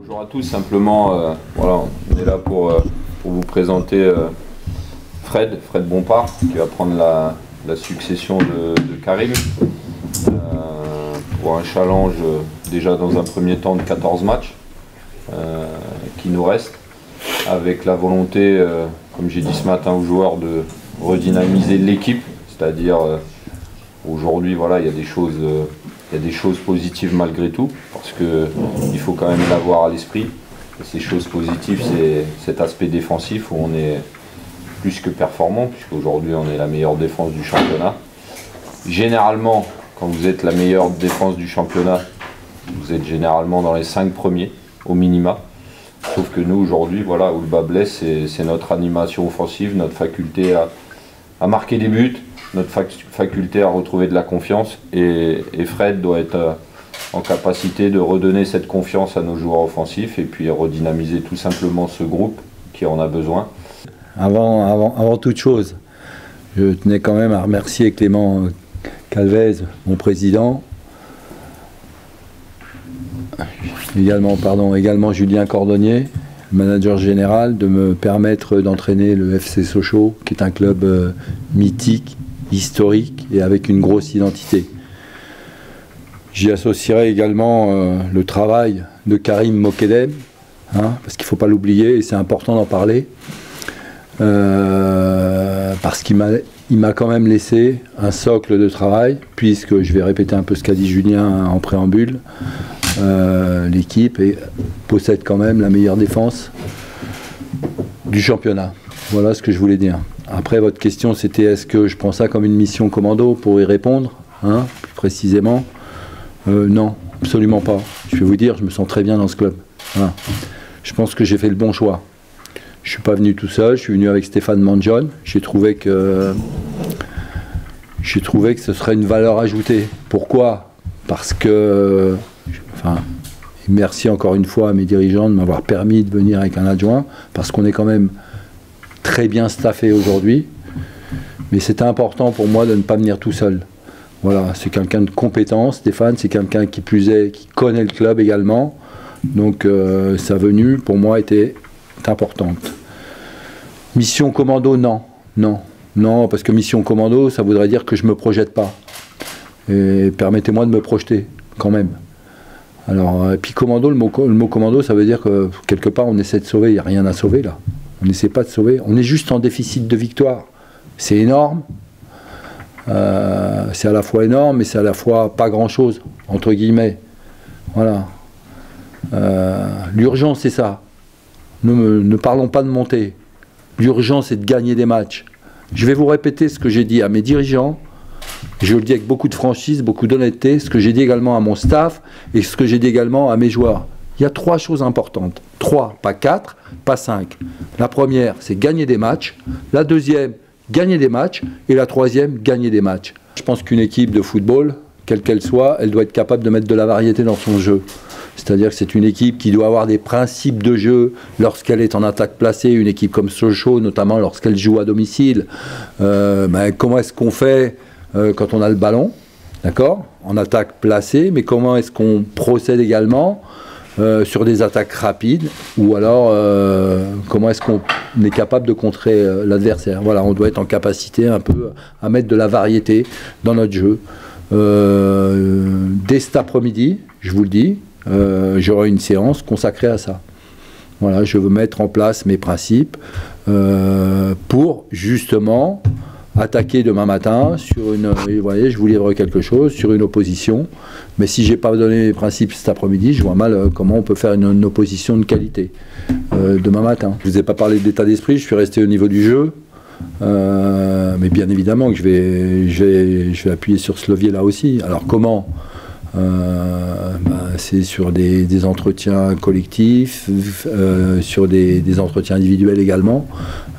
Bonjour à tous, simplement, voilà, on est là pour vous présenter Fred Bompard, qui va prendre la succession de Karim pour un challenge déjà dans un premier temps de 14 matchs qui nous reste, avec la volonté, comme j'ai dit ce matin aux joueurs, de redynamiser l'équipe, c'est-à-dire aujourd'hui voilà, il y a des choses positives malgré tout, parce qu'il faut quand même l'avoir à l'esprit. Et ces choses positives, c'est cet aspect défensif où on est plus que performant, puisqu'aujourd'hui on est la meilleure défense du championnat. Généralement, quand vous êtes la meilleure défense du championnat, vous êtes généralement dans les 5 premiers, au minima. Sauf que nous, aujourd'hui, voilà, où le bas blesse, c'est notre animation offensive, notre faculté à marquer des buts, notre faculté à retrouver de la confiance, et Fred doit être en capacité de redonner cette confiance à nos joueurs offensifs et puis redynamiser tout simplement ce groupe qui en a besoin. Avant toute chose, je tenais quand même à remercier Clément Calvez, mon président, également Julien Cordonnier, manager général, de me permettre d'entraîner le FC Sochaux, qui est un club mythique, historique et avec une grosse identité. J'y associerai également le travail de Karim Mokedem, parce qu'il ne faut pas l'oublier et c'est important d'en parler, parce qu'il m'a quand même laissé un socle de travail, puisque je vais répéter un peu ce qu'a dit Julien en préambule, l'équipe possède quand même la meilleure défense du championnat. Voilà ce que je voulais dire. Après, votre question, c'était est-ce que je prends ça comme une mission commando pour y répondre, plus précisément. Non, absolument pas. Je vais vous dire, je me sens très bien dans ce club. Voilà. Je pense que j'ai fait le bon choix. Je ne suis pas venu tout seul, je suis venu avec Stéphane Mangione. J'ai trouvé que ce serait une valeur ajoutée. Pourquoi? Parce que, merci encore une fois à mes dirigeants de m'avoir permis de venir avec un adjoint, parce qu'on est quand même très bien staffé aujourd'hui, mais c'était important pour moi de ne pas venir tout seul. Voilà, c'est quelqu'un de compétent, Stéphane, c'est quelqu'un qui plus est, qui connaît le club également, donc sa venue pour moi était importante. Mission commando, non, parce que mission commando, ça voudrait dire que je ne me projette pas. Et permettez-moi de me projeter, quand même. Alors, et puis commando, le mot commando, ça veut dire que quelque part on essaie de sauver, il n'y a rien à sauver là. On n'essaie pas de sauver, on est juste en déficit de victoire. C'est énorme, c'est à la fois énorme, mais c'est à la fois pas grand-chose, entre guillemets. Voilà. L'urgence, c'est ça. Ne parlons pas de monter. L'urgence, c'est de gagner des matchs. Je vais vous répéter ce que j'ai dit à mes dirigeants. Je le dis avec beaucoup de franchise, beaucoup d'honnêteté, ce que j'ai dit également à mon staff et ce que j'ai dit également à mes joueurs. Il y a 3 choses importantes. 3, pas 4, pas 5. La première, c'est gagner des matchs. La deuxième, gagner des matchs. Et la troisième, gagner des matchs. Je pense qu'une équipe de football, quelle qu'elle soit, elle doit être capable de mettre de la variété dans son jeu. C'est-à-dire que c'est une équipe qui doit avoir des principes de jeu lorsqu'elle est en attaque placée, une équipe comme Sochaux, notamment lorsqu'elle joue à domicile. Comment est-ce qu'on fait quand on a le ballon, d'accord, en attaque placée, mais comment est-ce qu'on procède également sur des attaques rapides, ou alors comment est-ce qu'on est capable de contrer l'adversaire. Voilà, on doit être en capacité un peu à mettre de la variété dans notre jeu. Dès cet après-midi, je vous le dis, j'aurai une séance consacrée à ça. Voilà, je veux mettre en place mes principes pour justement attaquer demain matin sur une, vous voyez, je vous livre quelque chose, sur une opposition, mais si j'ai pas donné les principes cet après-midi, je vois mal comment on peut faire une opposition de qualité demain matin. Je vous ai pas parlé de l'état d'esprit, je suis resté au niveau du jeu, mais bien évidemment que je vais appuyer sur ce levier là aussi. Alors comment? C'est sur des entretiens collectifs, sur des entretiens individuels également,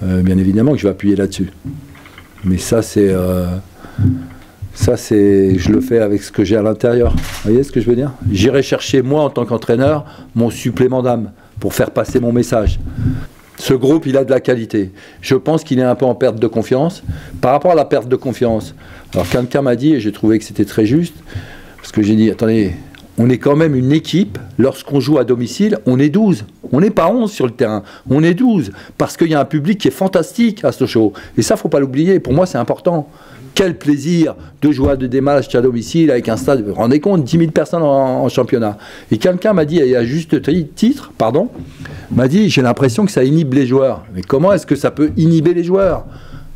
bien évidemment que je vais appuyer là-dessus. Mais ça, c'est, je le fais avec ce que j'ai à l'intérieur. Vous voyez ce que je veux dire? J'irai chercher, moi, en tant qu'entraîneur, mon supplément d'âme pour faire passer mon message. Ce groupe, il a de la qualité. Je pense qu'il est un peu en perte de confiance. Par rapport à la perte de confiance, alors quelqu'un m'a dit, et j'ai trouvé que c'était très juste, parce que j'ai dit, attendez, on est quand même une équipe. Lorsqu'on joue à domicile, on est 12. On n'est pas 11 sur le terrain, on est 12. Parce qu'il y a un public qui est fantastique à Sochaux. Et ça, il ne faut pas l'oublier. Pour moi, c'est important. Quel plaisir de jouer à des matchs à domicile avec un stade. Vous vous rendez compte, 10 000 personnes en championnat. Et quelqu'un m'a dit, et à juste titre, pardon, m'a dit, j'ai l'impression que ça inhibe les joueurs. Mais comment est-ce que ça peut inhiber les joueurs?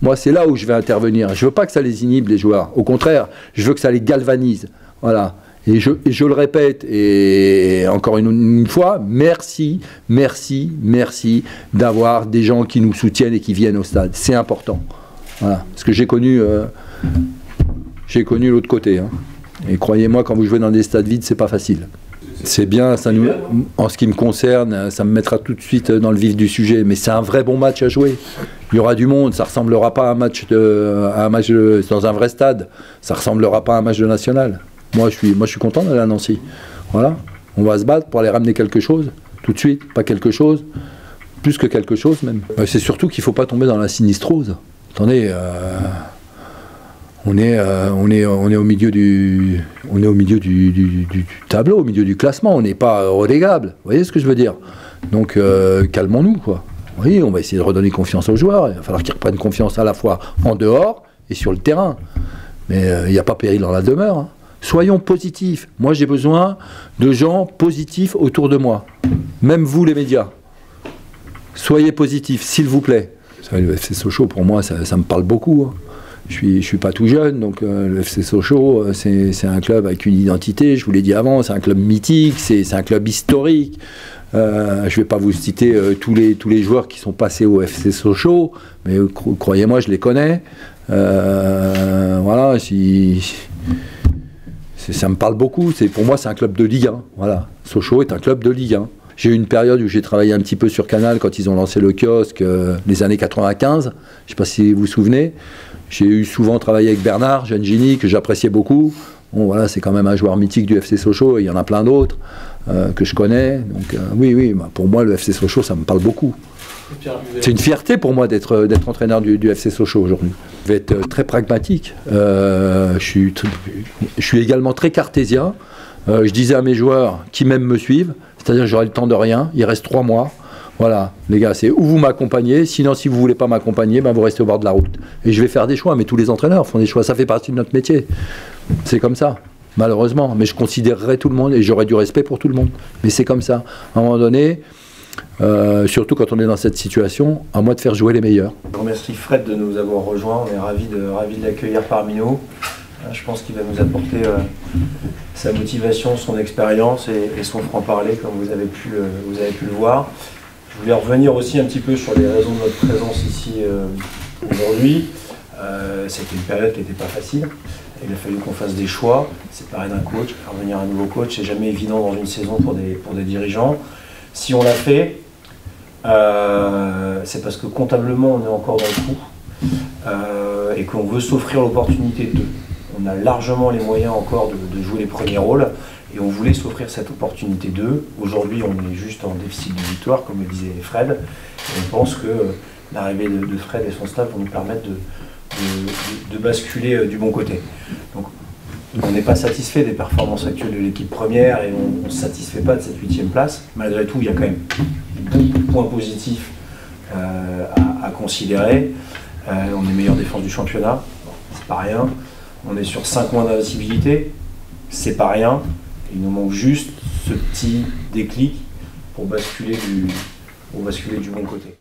Moi, c'est là où je vais intervenir. Je ne veux pas que ça les inhibe, les joueurs. Au contraire, je veux que ça les galvanise. Voilà. Et je le répète, et encore une fois, merci d'avoir des gens qui nous soutiennent et qui viennent au stade. C'est important. Voilà. Parce que j'ai connu l'autre côté. Hein. Et croyez-moi, quand vous jouez dans des stades vides, c'est pas facile. C'est bien, en ce qui me concerne, ça me mettra tout de suite dans le vif du sujet. Mais c'est un vrai bon match à jouer. Il y aura du monde, ça ne ressemblera pas à un match dans un vrai stade. Ça ne ressemblera pas à un match de national. Moi, je suis content d'aller à Nancy. Voilà. On va se battre pour aller ramener quelque chose, tout de suite. Pas quelque chose, plus que quelque chose même. C'est surtout qu'il ne faut pas tomber dans la sinistrose. Attendez, on est au milieu du tableau, au milieu du classement. On n'est pas relégable. Vous voyez ce que je veux dire? Donc, calmons-nous, quoi. Oui, on va essayer de redonner confiance aux joueurs. Il va falloir qu'ils reprennent confiance à la fois en dehors et sur le terrain. Mais il n'y a pas péril dans la demeure. Hein. Soyons positifs. Moi, j'ai besoin de gens positifs autour de moi. Même vous, les médias. Soyez positifs, s'il vous plaît. Le FC Sochaux, pour moi, ça me parle beaucoup. Hein. Je suis pas tout jeune, donc le FC Sochaux, c'est un club avec une identité. Je vous l'ai dit avant, c'est un club mythique, c'est un club historique. Je ne vais pas vous citer tous les joueurs qui sont passés au FC Sochaux, mais croyez-moi, je les connais. Voilà, ça me parle beaucoup. Pour moi, c'est un club de Ligue 1. Voilà. Sochaux est un club de Ligue 1. J'ai eu une période où j'ai travaillé un petit peu sur Canal quand ils ont lancé le kiosque, les années 95. Je ne sais pas si vous vous souvenez. J'ai eu souvent travaillé avec Bernard Gengini, que j'appréciais beaucoup. Bon, voilà, c'est quand même un joueur mythique du FC Sochaux. Il y en a plein d'autres que je connais. Donc, oui, pour moi, le FC Sochaux, ça me parle beaucoup. C'est une fierté pour moi d'être entraîneur du FC Sochaux aujourd'hui. Je vais être très pragmatique. Je suis également très cartésien. Je disais à mes joueurs qui même me suivent, c'est-à-dire que j'aurai le temps de rien, il reste 3 mois. Voilà, les gars, c'est où vous m'accompagnez, sinon si vous ne voulez pas m'accompagner, ben vous restez au bord de la route. Et je vais faire des choix, mais tous les entraîneurs font des choix, ça fait partie de notre métier. C'est comme ça, malheureusement. Mais je considérerai tout le monde et j'aurai du respect pour tout le monde. Mais c'est comme ça. À un moment donné, surtout quand on est dans cette situation, à moi de faire jouer les meilleurs. Je remercie Fred de nous avoir rejoints, on est ravis de l'accueillir parmi nous. Je pense qu'il va nous apporter sa motivation, son expérience et son franc-parler, comme vous avez pu le voir. Je voulais revenir aussi un petit peu sur les raisons de notre présence ici aujourd'hui. C'était une période qui n'était pas facile. Il a fallu qu'on fasse des choix, séparer d'un coach, faire venir un nouveau coach. C'est jamais évident dans une saison pour des dirigeants. Si on l'a fait, c'est parce que comptablement on est encore dans le coup et qu'on veut s'offrir l'opportunité de. On a largement les moyens encore de jouer les premiers rôles et on voulait s'offrir cette opportunité d'eux. Aujourd'hui, on est juste en déficit de victoire, comme le disait Fred. Et on pense que l'arrivée de Fred et son staff vont nous permettre de basculer du bon côté. Donc, on n'est pas satisfait des performances actuelles de l'équipe première et on ne se satisfait pas de cette 8e place. Malgré tout, il y a quand même beaucoup de points positifs à considérer. On est meilleure défense du championnat, c'est pas rien. On est sur 5 mois d'invincibilité, c'est pas rien. Il nous manque juste ce petit déclic pour basculer du bon côté.